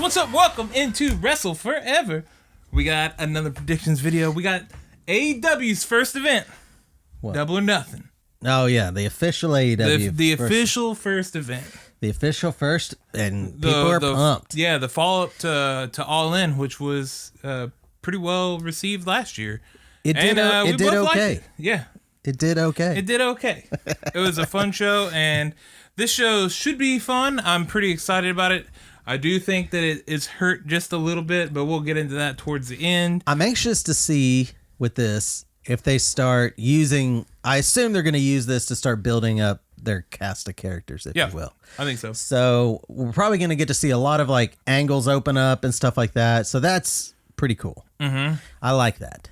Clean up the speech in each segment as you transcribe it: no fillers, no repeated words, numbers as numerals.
What's up? Welcome into WrestleForever. We got another predictions video. We got AEW's first event. What? Double or Nothing. Oh, yeah. The official AEW. The official first event. The official first, and people are pumped. Yeah, the follow-up to All In, which was pretty well received last year. It did okay. Yeah. It did okay. It did okay. It was a fun show, and this show should be fun. I'm pretty excited about it. I do think that it is hurt just a little bit, but we'll get into that towards the end. I'm anxious to see with this if they start using... I assume they're going to use this to start building up their cast of characters, if you will. I think so. So we're probably going to get to see a lot of like angles open up and stuff like that. So that's pretty cool. Mm-hmm. I like that.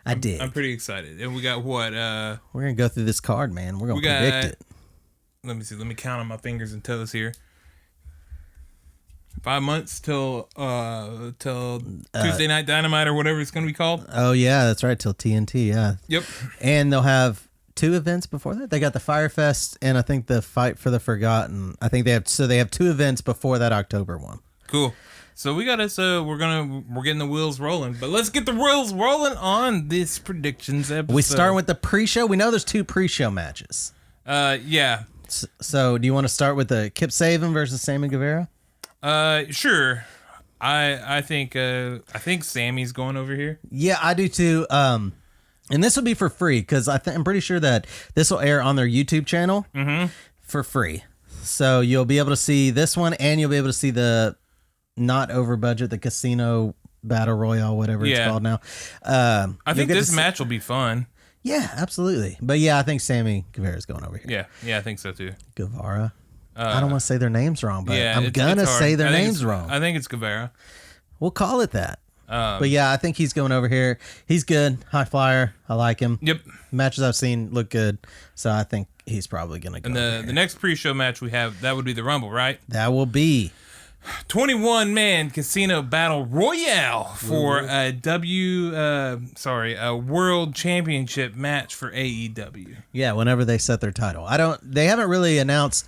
I'm pretty excited. And we got what? We're going to go through this card, man. We're going to predict it. Let me see. Let me count on my fingers and toes here. 5 months till Tuesday Night Dynamite or whatever it's going to be called. Oh, yeah, that's right. Till TNT, yeah. Yep. And they'll have 2 events before that. They got the Fyre Fest and I think the Fight for the Forgotten. I think they have 2 events before that October one. Cool. So we got us. We're getting the wheels rolling. But let's get the wheels rolling on this predictions episode. We start with the pre-show. We know there's 2 pre-show matches. Yeah. So do you want to start with the Kip Sabian versus Sammy Guevara? Sure. I think Sammy's going over here. Yeah, I do too. And this will be for free because I'm pretty sure that this will air on their YouTube channel for free. So you'll be able to see this one, and you'll be able to see the not over budget, the Casino Battle Royale, whatever it's called now. I think this match will be fun. Yeah, absolutely. But yeah, I think Sammy Guevara's going over here. Yeah, I think so too. Guevara. I don't want to say their names wrong, but yeah, I'm going to say their names wrong. I think it's Guevara. We'll call it that. But yeah, I think he's going over here. He's good. High flyer. I like him. Yep. Matches I've seen look good. So I think he's probably going to go And the next pre-show match we have, that would be the Rumble, right? That will be 21-man Casino Battle Royale for a World Championship match for AEW. Yeah, whenever they set their title. They haven't really announced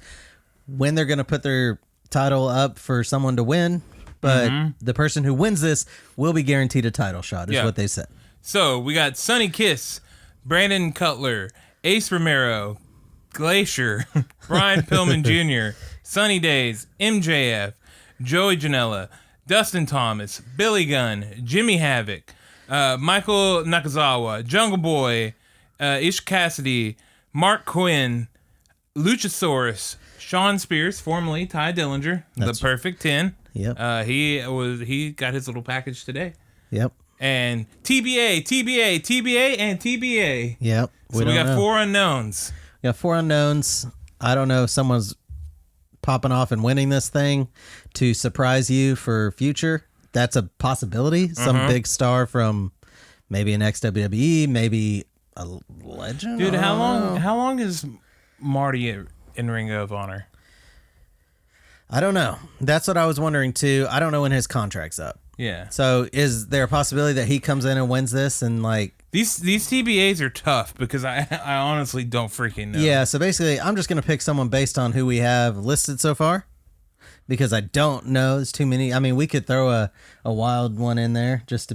when they're going to put their title up for someone to win, but the person who wins this will be guaranteed a title shot, is what they said. So we got Sonny Kiss, Brandon Cutler, Ace Romero, Glacier, Brian Pillman Jr., Sunny Days, MJF, Joey Janela, Dustin Thomas, Billy Gunn, Jimmy Havoc, Michael Nakazawa, Jungle Boy, Ish Cassidy, Mark Quinn, Luchasaurus, Sean Spears, formerly Ty Dillinger, the Perfect 10. Yep. He got his little package today. Yep. And TBA, and TBA. Yep. So we got 4 unknowns. We got 4 unknowns. I don't know if someone's popping off and winning this thing to surprise you for future. That's a possibility. Some big star from maybe an ex-WWE, maybe a legend. Dude, how long is Marty in Ring of Honor? I don't know. That's what I was wondering too. I don't know when his contract's up. Yeah. So is there a possibility that he comes in and wins this and like these TBAs are tough because I honestly don't freaking know. Yeah, so basically I'm just gonna pick someone based on who we have listed so far. Because I don't know. There's too many. I mean, we could throw a wild one in there just to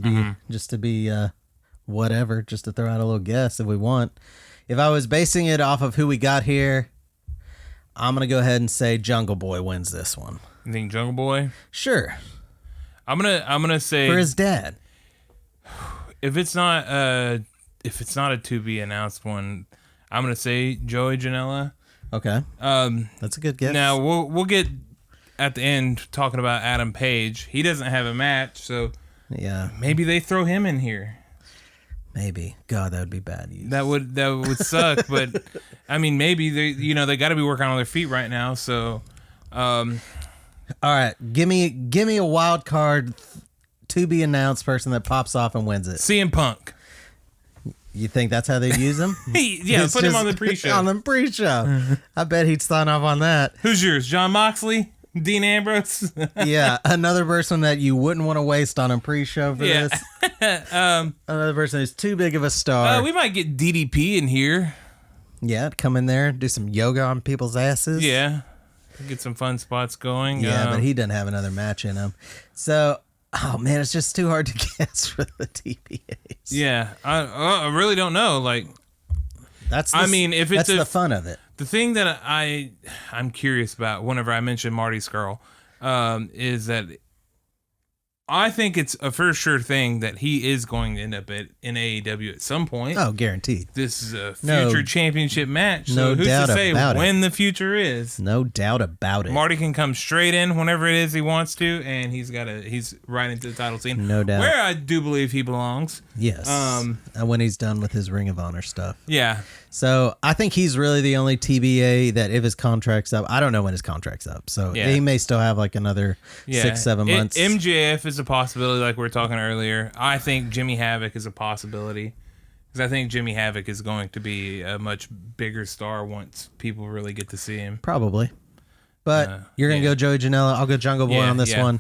be whatever, just to throw out a little guess if we want. If I was basing it off of who we got here, I'm going to go ahead and say Jungle Boy wins this one. You think Jungle Boy? Sure. I'm gonna say for his dad. If it's not a to be announced one, I'm gonna say Joey Janela. Okay. That's a good guess. Now we'll get at the end talking about Adam Page. He doesn't have a match, so yeah, maybe they throw him in here. Maybe. God, that would be bad news. That would suck, but I mean, maybe they got to be working on their feet right now. So, all right, give me a wild card to be announced person that pops off and wins it. CM Punk. You think that's how they use him? Yeah, put him on the pre-show. On the pre-show. I bet he'd sign off on that. Who's yours? John Moxley? Dean Ambrose? Yeah, another person that you wouldn't want to waste on a pre-show for this. Another person who's too big of a star. We might get DDP in here. Yeah, come in there, do some yoga on people's asses. Yeah. Get some fun spots going. Yeah, but he doesn't have another match in him. So, oh man, it's just too hard to guess for the TBAs. Yeah, I really don't know. Like, if it's the fun of it. The thing that I'm curious about whenever I mention Marty Scurll is that I think it's a for sure thing that he is going to end up in AEW at some point. Oh, guaranteed. This is a future championship match. So who's to say when the future is? No doubt about it. Marty can come straight in whenever it is he wants to, and he's right into the title scene. No doubt. Where I do believe he belongs. Yes. When he's done with his Ring of Honor stuff. Yeah. So I think he's really the only TBA that if his contract's up, I don't know when his contract's up. So he may still have like another 6-7 months. MJF is a possibility, like we were talking earlier. I think Jimmy Havoc is a possibility because I think Jimmy Havoc is going to be a much bigger star once people really get to see him. Probably. But you're going to go Joey Janela. I'll go Jungle Boy on this one.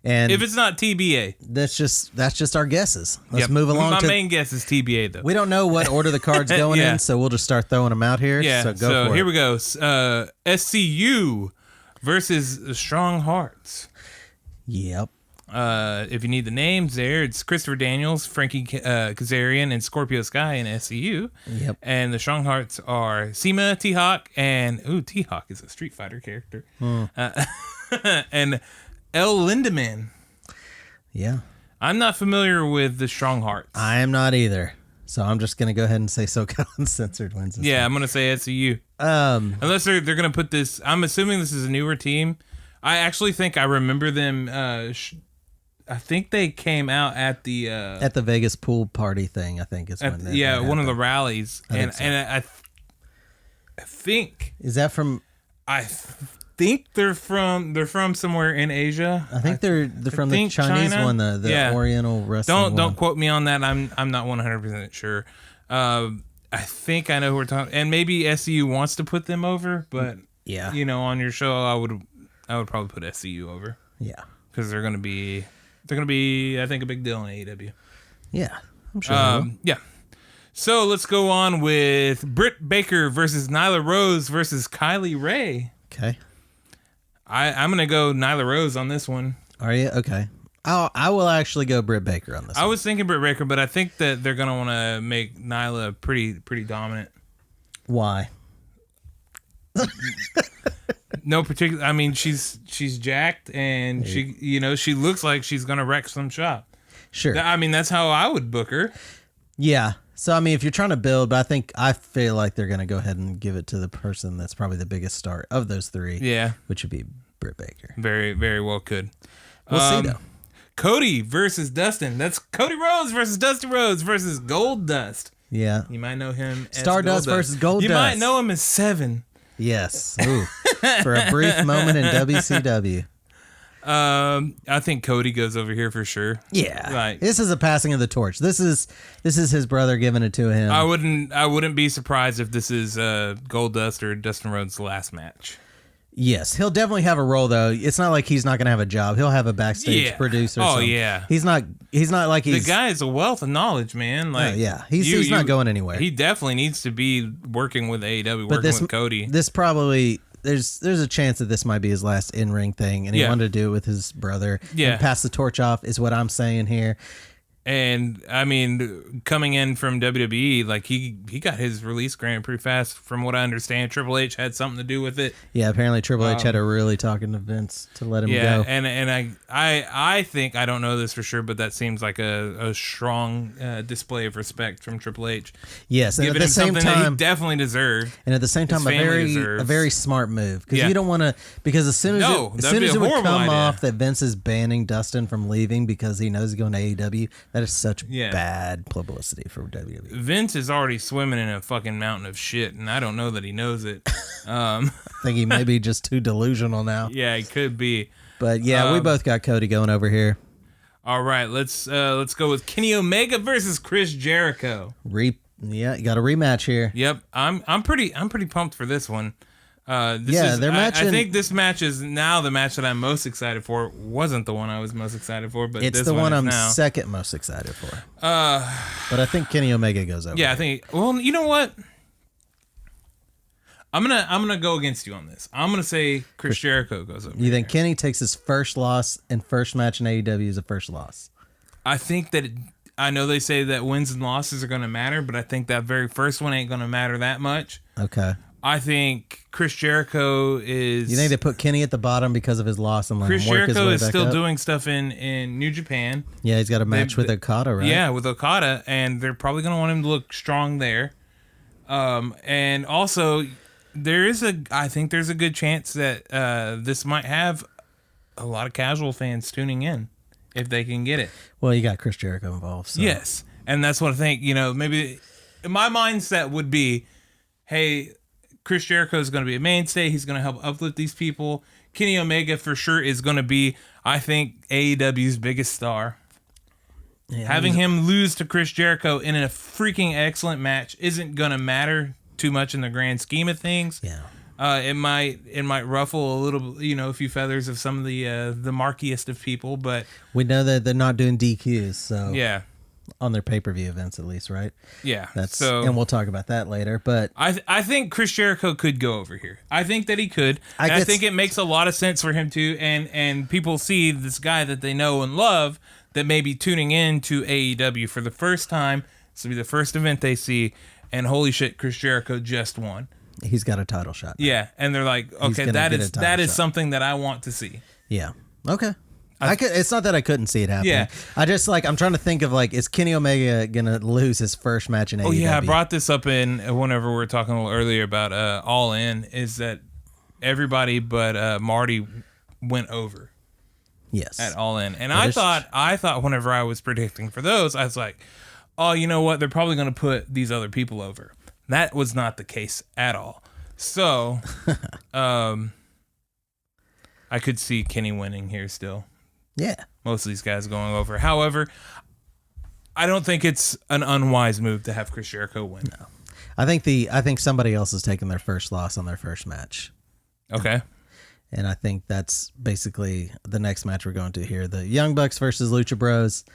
And if it's not TBA, that's just our guesses. Let's move along. My main guess is TBA though. We don't know what order the card's going in, so we'll just start throwing them out here. Yeah. So go for here it. we go. SCU versus Strong Hearts. Yep. If you need the names there, it's Christopher Daniels, Frankie Kazarian, and Scorpio Sky in SCU. Yep. And the Strong Hearts are Seema, T-Hawk, and T-Hawk is a Street Fighter character. And El Lindemann. Yeah. I'm not familiar with the Strong Hearts. I am not either. So I'm just going to go ahead and say SoCal Uncensored wins this I'm going to say SCU. Unless they're going to put this... I'm assuming this is a newer team. I actually think I remember them... I think they came out at the... at the Vegas pool party thing, I think. One of the rallies. I think... Is that from... I think they're from somewhere in Asia. I think they're from the Chinese China? One, the Oriental wrestling. Don't quote me on that. I'm not 100% sure. I think I know who we're talking. And maybe SCU wants to put them over, but on your show, I would probably put SCU over. Yeah, because they're gonna be I think a big deal in AEW. Yeah, I'm sure. Yeah. So let's go on with Brit Baker versus Nyla Rose versus Kylie Rae. Okay. I'm going to go Nyla Rose on this one. Are you? Okay. I will actually go Brit Baker on this one. I was thinking Brit Baker, but I think that they're going to want to make Nyla pretty dominant. Why? No particular. I mean, she's jacked and she looks like she's going to wreck some shop. Sure. I mean, that's how I would book her. Yeah. So, I mean, if you're trying to build, but I feel like they're going to go ahead and give it to the person that's probably the biggest star of those three. Yeah. Which would be Brit Baker. Very, very well could. We'll see, though. Cody versus Dustin. That's Cody Rhodes versus Dusty Rhodes versus Gold Dust. Yeah. You might know him as Stardust versus Gold Dust. You might know him as Seven. Yes. Ooh. For a brief moment in WCW. I think Cody goes over here for sure. Yeah, this is a passing of the torch. This is his brother giving it to him. I wouldn't be surprised if this is Goldust or Dustin Rhodes' last match. Yes, he'll definitely have a role though. It's not like he's not going to have a job. He'll have a backstage producer. Oh yeah. He's not like the guy is a wealth of knowledge, man. Like he's not going anywhere. He definitely needs to be working with AEW, with Cody. This probably. There's a chance that this might be his last in-ring thing, and he wanted to do it with his brother. Yeah. And pass the torch off is what I'm saying here. And, I mean, coming in from WWE, like, he got his release grant pretty fast. From what I understand, Triple H had something to do with it. Yeah, apparently Triple H had to really talking to Vince to let him go. Yeah, and I think, I don't know this for sure, but that seems like a strong display of respect from Triple H. Yes, and giving at the him same something time, that he definitely deserved. And at the same time, a very smart move. Because you don't want to, because as soon as it would come off that Vince is banning Dustin from leaving because he knows he's going to AEW, that is such bad publicity for WWE. Vince is already swimming in a fucking mountain of shit, and I don't know that he knows it. I think he may be just too delusional now. Yeah, he could be. But we both got Cody going over here. All right, let's go with Kenny Omega versus Chris Jericho. You got a rematch here. Yep, I'm pretty pumped for this one. They're matching. I think this match is now the match that I'm most excited for. Wasn't the one I was most excited for, but it's this the one I'm now. second most excited for. But I think Kenny Omega goes over. Yeah, I think. Well, you know what? I'm gonna go against you on this. I'm gonna say Chris Jericho goes over. You think Kenny takes his first loss and first match in AEW is a first loss? I think that I know they say that wins and losses are gonna matter, but I think that very first one ain't gonna matter that much. Okay. I think Chris Jericho is. You think they put Kenny at the bottom because of his loss and let Chris him work his Jericho way is back still up? doing stuff in New Japan. Yeah, he's got a match with Okada, right? Yeah, with Okada, and they're probably going to want him to look strong there. And also, I think there's a good chance that this might have a lot of casual fans tuning in if they can get it. Well, you got Chris Jericho involved. So. Yes, and that's what I think. Maybe my mindset would be, hey, Chris Jericho is going to be a mainstay. He's going to help uplift these people. Kenny Omega for sure is going to be, I think, AEW's biggest star. Yeah, having him lose to Chris Jericho in a freaking excellent match isn't going to matter too much in the grand scheme of things. Yeah. It might ruffle a little, a few feathers of some of the markiest of people, but we know that they're not doing DQs, so yeah. On their pay-per-view events, at least, right? Yeah. And we'll talk about that later. But I think Chris Jericho could go over here. I think that he could. I think it makes a lot of sense for him to. And people see this guy that they know and love that may be tuning in to AEW for the first time. This will be the first event they see. And holy shit, Chris Jericho just won. He's got a title shot now. Yeah, and they're like, okay, that is something that I want to see. Yeah. Okay. It's not that I couldn't see it happen. Yeah. I just I'm trying to think of is Kenny Omega gonna lose his first match in AEW? Oh yeah, I brought this up whenever we were talking a little earlier about All In, is that everybody but Marty went over. Yes. At All In, and I thought whenever I was predicting for those, I was like, oh, you know what? They're probably gonna put these other people over. That was not the case at all. So, I could see Kenny winning here still. Yeah. Most of these guys going over. However, I don't think it's an unwise move to have Chris Jericho win. No. I think somebody else is taking their first loss on their first match. Okay. And I think that's basically the next match we're going to here. The Young Bucks versus Lucha Bros.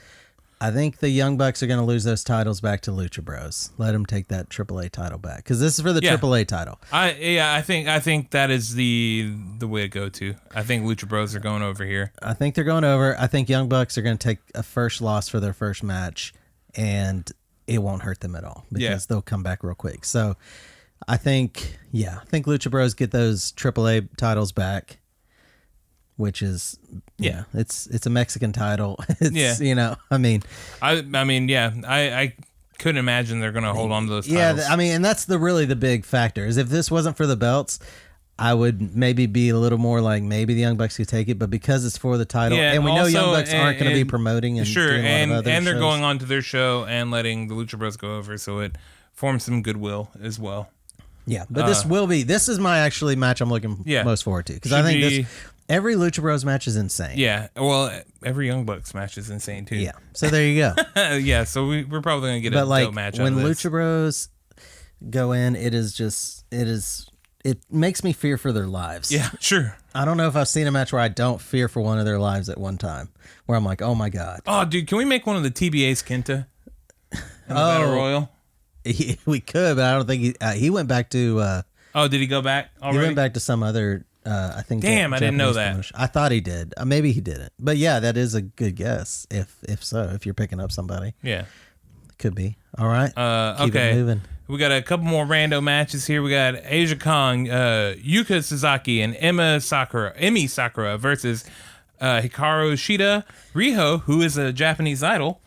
I think the Young Bucks are going to lose those titles back to Lucha Bros. Let them take that AAA title back because this is for the AAA title. I think that is the way to go to. I think Lucha Bros are going over here. I think they're going over. I think Young Bucks are going to take a first loss for their first match, and it won't hurt them at all because they'll come back real quick. So I think Lucha Bros get those AAA titles back. Which is it's a Mexican title. I couldn't imagine they're gonna hold on to those titles. Yeah, and that's really the big factor is if this wasn't for the belts, I would maybe be a little more like maybe the Young Bucks could take it, but because it's for the title, and we know Young Bucks aren't going to be promoting and doing a lot of other and they're shows. going on to their show and letting the Lucha Bros go over, so it forms some goodwill as well. Yeah, but this is my actually match I'm looking most forward to because I think every Lucha Bros match is insane. Yeah, well, every Young Bucks match is insane too. Yeah, so there you go. Yeah, so we're probably gonna get a dope match out of this. When Lucha Bros go in, it makes me fear for their lives. Yeah, sure. I don't know if I've seen a match where I don't fear for one of their lives at one time, where I'm like, oh my god. Oh, dude, can we make one of the TBA's Kenta in the Battle Royal? We could, but I don't think he went back to. Did he go back already? He went back to some other. I think. Damn, I didn't know that. Promotion. I thought he did. Maybe he didn't. But yeah, that is a good guess. If so, if you're picking up somebody. Yeah. Could be. All right. Keep it moving. We got a couple more rando matches here. We got Asia Kong, Yuka Sasaki, and Emi Sakura versus Hikaru Shida, Riho, who is a Japanese idol.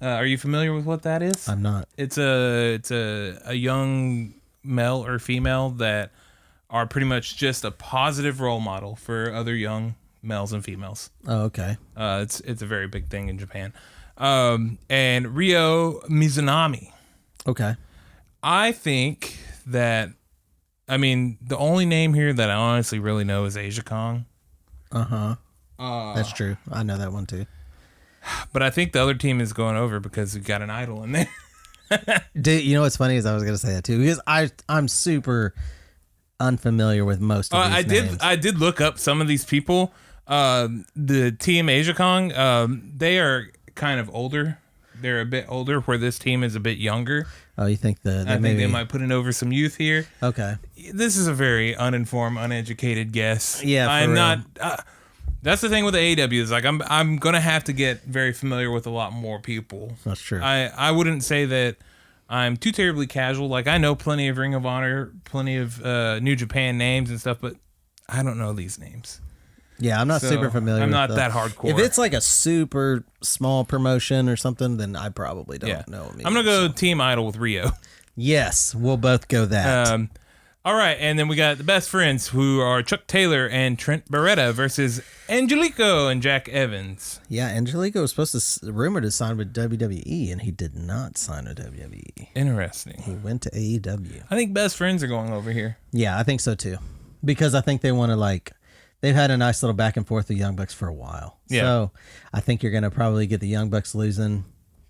Are you familiar with what that is? I'm not. It's a young male or female that are pretty much just a positive role model for other young males and females. Oh, okay. It's a very big thing in Japan. And Ryo Mizunami. Okay. I think that, the only name here that I honestly really know is Asia Kong. Uh-huh. That's true. I know that one too. But I think the other team is going over because we've got an idol in there. Dude, you know what's funny is I was going to say that too because I'm super unfamiliar with most of these names. I did look up some of these people. The team Asia Kong, they are kind of older they're a bit older, where this team is a bit younger. Oh, you think I think they might put in over some youth here. Okay. This is a very uninformed, uneducated guess. Yeah, I'm not. That's the thing with the AEW is like I'm gonna have to get very familiar with a lot more people. That's true. I wouldn't say that I'm too terribly casual. Like I know plenty of Ring of Honor, plenty of New Japan names and stuff, but I don't know these names. Yeah, I'm not super familiar. I'm with not that hardcore. If it's like a super small promotion or something, then I probably don't know. I'm gonna go Team Idol with Rio. Yes, we'll both go that. All right, and then we got the best friends, who are Chuck Taylor and Trent Barreta versus Angelique and Jack Evans. Yeah, Angelique was supposed to rumored to sign with WWE, and he did not sign with WWE. Interesting. He went to AEW. I think best friends are going over here. Yeah, I think so too, because I think they want to they've had a nice little back and forth with Young Bucks for a while. Yeah. So I think you're gonna probably get the Young Bucks losing,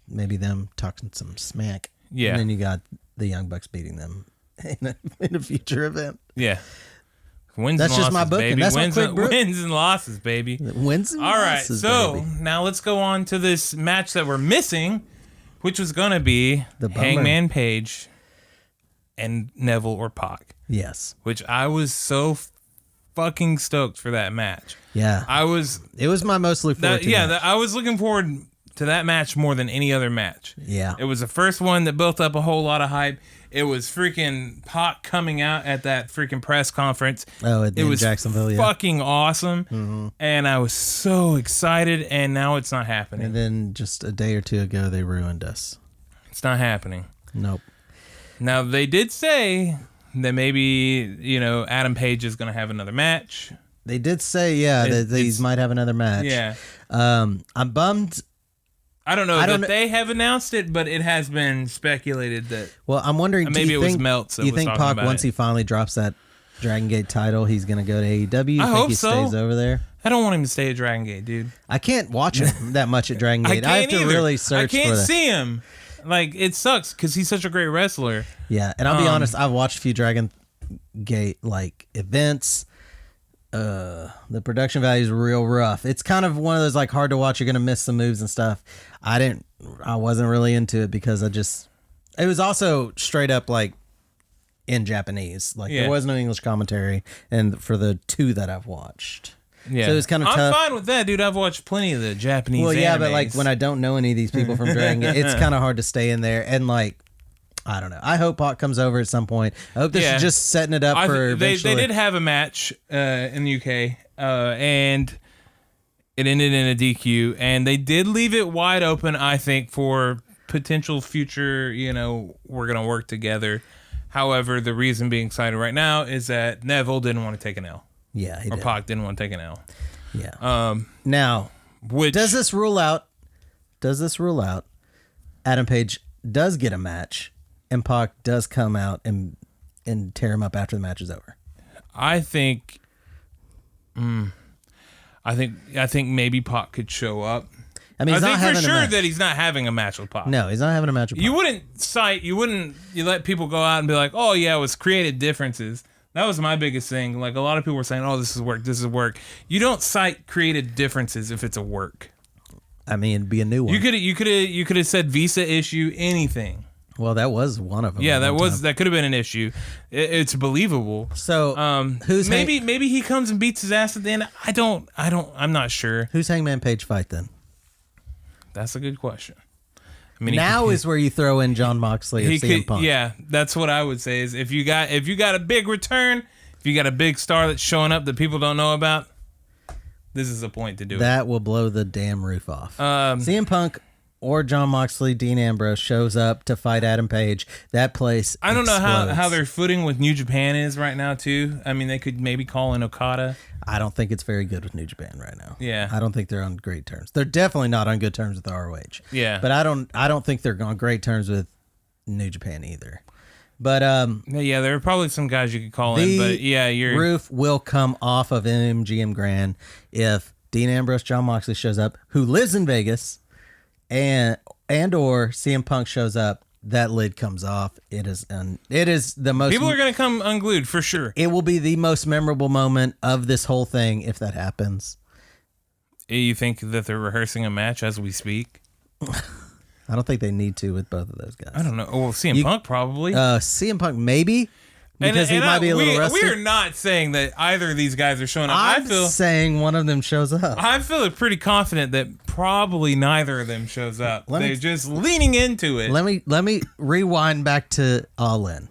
maybe them talking some smack. Yeah, and then you got the Young Bucks beating them in a future event. Yeah. Wins That's and just losses, my booking. baby. That's wins, my quick book. Wins and losses, baby. Wins and All losses, right, so baby. now let's go on to this match that we're missing, which was going to be the Hangman Page and Neville or Pac. Yes. Which I was so fucking stoked for that match. Yeah. It was my most look forward to. Yeah, I was looking forward to that match more than any other match. Yeah. It was the first one that built up a whole lot of hype. It was freaking Pac coming out at that freaking press conference. Oh, it was Jacksonville, fucking awesome. And I was so excited, and now it's not happening. And then just a day or two ago, they ruined us. It's not happening. Nope. Now, they did say that maybe, Adam Page is going to have another match. They did say, that these might have another match. Yeah. I'm bummed. I don't know that they have announced it, but it has been speculated that. Well, I'm wondering. Maybe it was Meltz. Do you think Pac, once he finally drops that Dragon Gate title, he's going to go to AEW? I hope he so. Stays over there? I don't want him to stay at Dragon Gate, dude. I can't watch him that much at Dragon Gate. I have to really search for I can't see him. Like, it sucks because he's such a great wrestler. Yeah, and I'll be honest. I've watched a few Dragon Gate events. The production value is real rough. It's kind of one of those hard to watch. You're gonna miss some moves and stuff. I wasn't really into it because it was also straight up in Japanese. There was no English commentary, and for the two that I've watched. Yeah. So it was kind of tough. I'm fine with that, dude. I've watched plenty of the Japanese Well, yeah, animes. but when I don't know any of these people from Dragon Gate, it's kind of hard to stay in there. And I don't know. I hope Pac comes over at some point. I hope this is just setting it up for eventually. They did have a match in the UK, and it ended in a DQ. And they did leave it wide open, I think, for potential future, we're going to work together. However, the reason being cited right now is that Neville didn't want to take an L. Yeah, he did. Pac didn't want to take an L. Yeah. Now, does this rule out Adam Page does get a match and Pac does come out and tear him up after the match is over? I think maybe Pac could show up. I mean, I think for sure that he's not having a match with Pac. No, he's not having a match with Pac. You let people go out and be like, oh yeah, it was created differences. That was my biggest thing. A lot of people were saying, oh, this is work. You don't cite created differences if it's a work. I mean, it'd be a new one. You could have said visa issue, anything. Well, that was one of them. Yeah, that could have been an issue. It's believable. So, maybe he comes and beats his ass at the end. I'm not sure. Who's Hangman Page fight then? That's a good question. I mean, is where you throw in John Moxley or CM Punk. Yeah, that's what I would say. Is if you got a big return, if you got a big star that's showing up that people don't know about, this is a point to do it. That will blow the damn roof off. CM Punk or John Moxley, Dean Ambrose shows up to fight Adam Page. That place I don't explodes. know how their footing with New Japan is right now, too. I mean, they could maybe call in Okada. I don't think it's very good with New Japan right now. Yeah. I don't think they're on great terms. They're definitely not on good terms with ROH. Yeah. But I don't think they're on great terms with New Japan either. But yeah, there are probably some guys you could call in, but yeah, your roof will come off of MGM Grand if Dean Ambrose, John Moxley shows up, who lives in Vegas, and or CM Punk shows up. That lid comes off. It is the most. People are going to come unglued for sure. It will be the most memorable moment of this whole thing if that happens. You think that they're rehearsing a match as we speak? I don't think they need to with both of those guys. I don't know. Well, CM Punk probably. CM Punk maybe. Because he might be a little rusty. We are not saying that either of these guys are showing up. I'm saying one of them shows up. I feel pretty confident that probably neither of them shows up. They're just leaning into it. Let me rewind back to All In.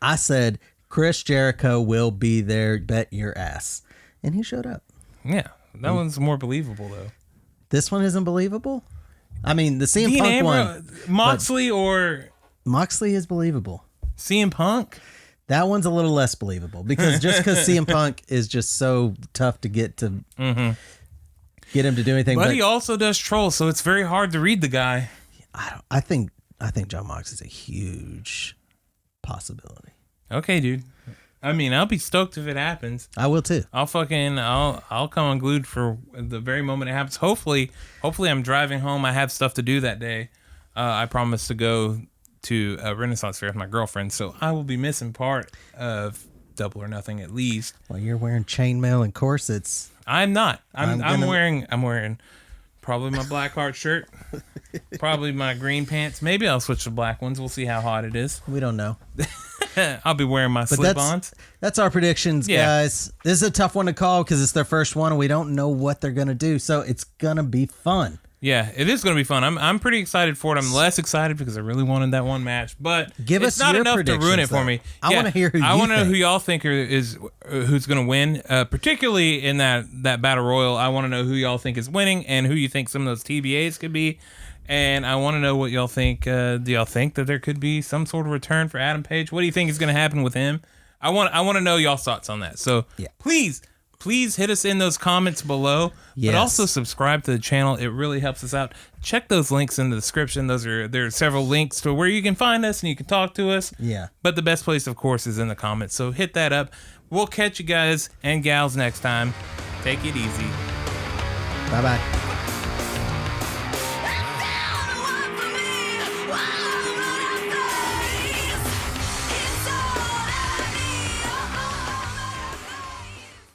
I said Chris Jericho will be there, bet your ass. And he showed up. Yeah. That one's more believable, though. This one isn't believable? I mean, the CM Punk one. Moxley or... Moxley is believable. CM Punk? That one's a little less believable because CM Punk is just so tough to get to get him to do anything. But he also does troll, so it's very hard to read the guy. I think John Mox is a huge possibility. Okay, dude. I mean, I'll be stoked if it happens. I will too. I'll come unglued for the very moment it happens. Hopefully I'm driving home. I have stuff to do that day. I promise to go to a Renaissance fair with my girlfriend, so I will be missing part of Double or Nothing at least. Well, you're wearing chainmail and corsets. I'm not. I'm wearing probably my black heart shirt, probably my green pants. Maybe I'll switch to black ones. We'll see how hot it is. We don't know. I'll be wearing my slip-ons. That's our predictions, guys. This is a tough one to call because it's their first one and we don't know what they're gonna do. So it's gonna be fun. Yeah, it is going to be fun. I'm pretty excited for it. I'm less excited because I really wanted that one match, but give it's us not your enough to ruin it for me. I want to hear who I want to know who y'all think is who's going to win, particularly in that battle royal. I want to know who y'all think is winning and who you think some of those TBAs could be, and I want to know what y'all think. Do y'all think that there could be some sort of return for Adam Page? What do you think is going to happen with him? I want to know y'all's thoughts on that. So Please hit us in those comments below, but also subscribe to the channel. It really helps us out. Check those links in the description. There are several links to where you can find us and you can talk to us. Yeah. But the best place, of course, is in the comments. So hit that up. We'll catch you guys and gals next time. Take it easy. Bye-bye.